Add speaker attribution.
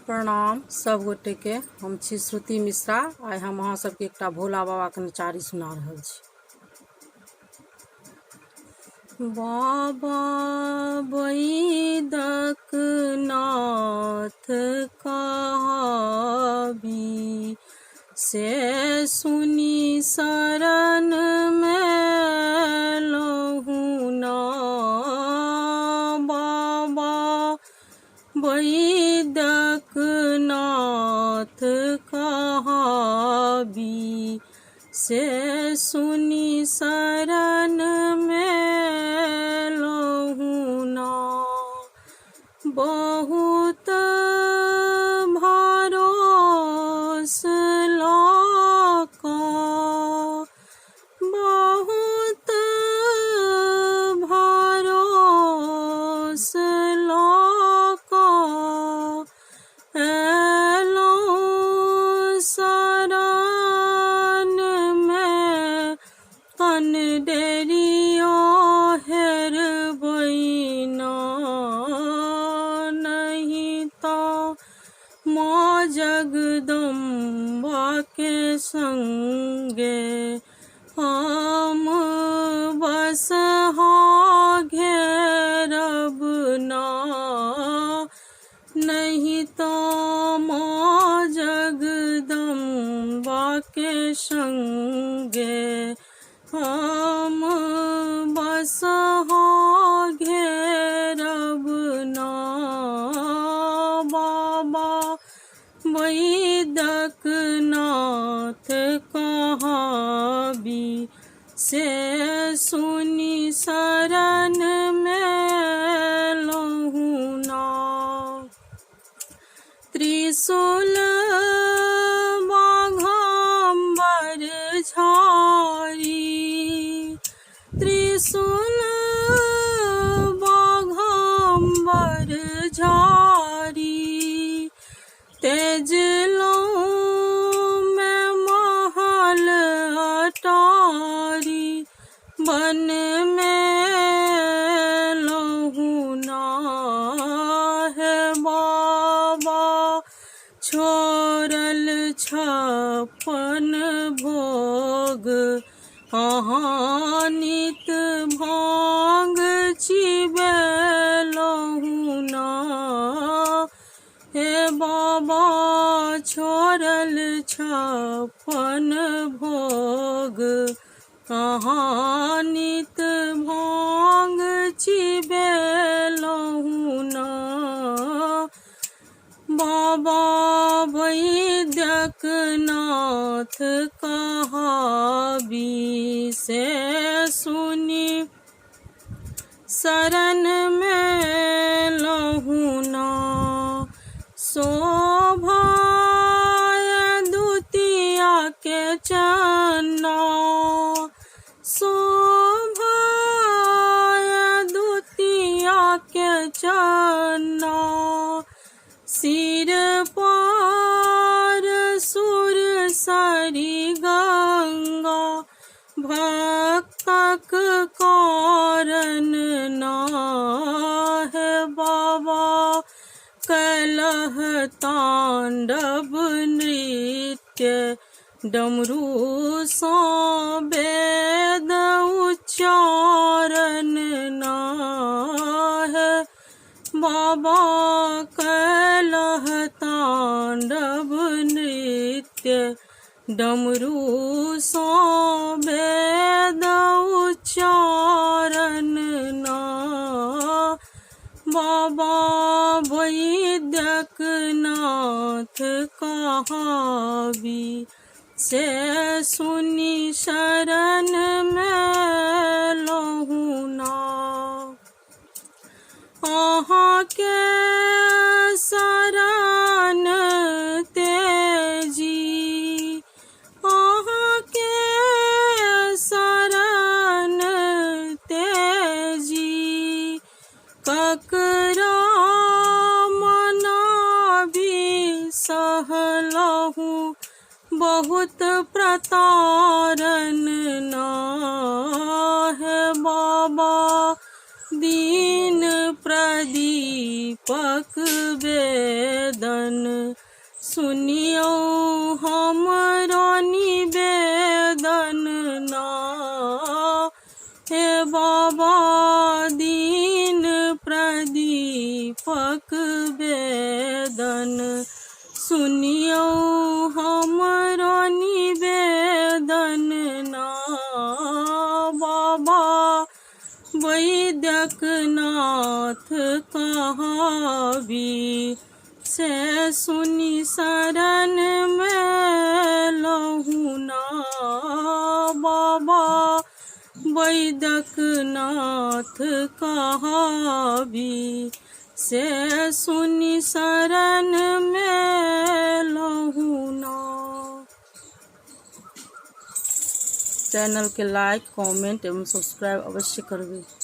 Speaker 1: प्रणाम सब गोटे के। हम छी श्रुति मिश्रा। आइ हम अहाँ सबके एकटा भोला बाबा के नचारी सुना रहल छी। बाबा बाइदक नाथ कहाबी, से सुनी शरण में लहू ना। बाबा बाइदक नाथ कहाबी, से सुनी शरण में लहू ना। बहुत भरोस लाका, बहुत भरोस लाका, एलो शरण में कन डेरियो हेर बैना। नहीं तो माँ जगदम्बा के संगे हम बस घेरब ना। नहीं तो माँ जगदम्बा के संगे हम बस घेरब ना। बाबा बाइदक नाथ कहाबी, से सुनी शरण में लहू ना। त्रिशूल बाघम्बर झारी, त्रिशूल बाघम्बर झारी, तेज लहू में महल अटारी, बन में लहू ना। है बाबा छोड़ल छप्पन भोग, कहानित भांग चिबे लहू ना। हे बाबा छोड़ल छप्पन भोग, कहानित भांग चिबे लहू ना। बाबा बाइदक नाथ कहाबी, से सुनी शरण में लहू ना। शोभा दुतिया के चन्ना, शोभा दुतिया के चन्ना, सिर पर सुर सरी गंगा, भक्तक कारण ना। है बाबा कलह तांडव नृत्य, डमरू सा वेद उच्चारण ना। है बाबा कलह तांडव नृत्य, डमरू सा वेद उच्चारण ना। बाबा बाइदक नाथ कहाबी, से सुनी शरण में लहू ना। अहाँ के शरण तेजी, अहाँ के शरण तेजी, ककरा मनाबी सहलहू, बहुत प्रतारण ना। है बाबा दीन प्रजा दीपक वेदन सुनियो हमरो निवेदन ना। हे बाबा दीन प्रदीपक वेदन सुनियो हमरो निवेदन ना। बाबा बाइधक नाथ कहावी से सुनी शरण में लहू ना। बाबा बाइधक नाथ कहावी से सुनी शरण में लहू ना। चैनल के लाइक, कमेंट एवं सब्सक्राइब अवश्य करबे।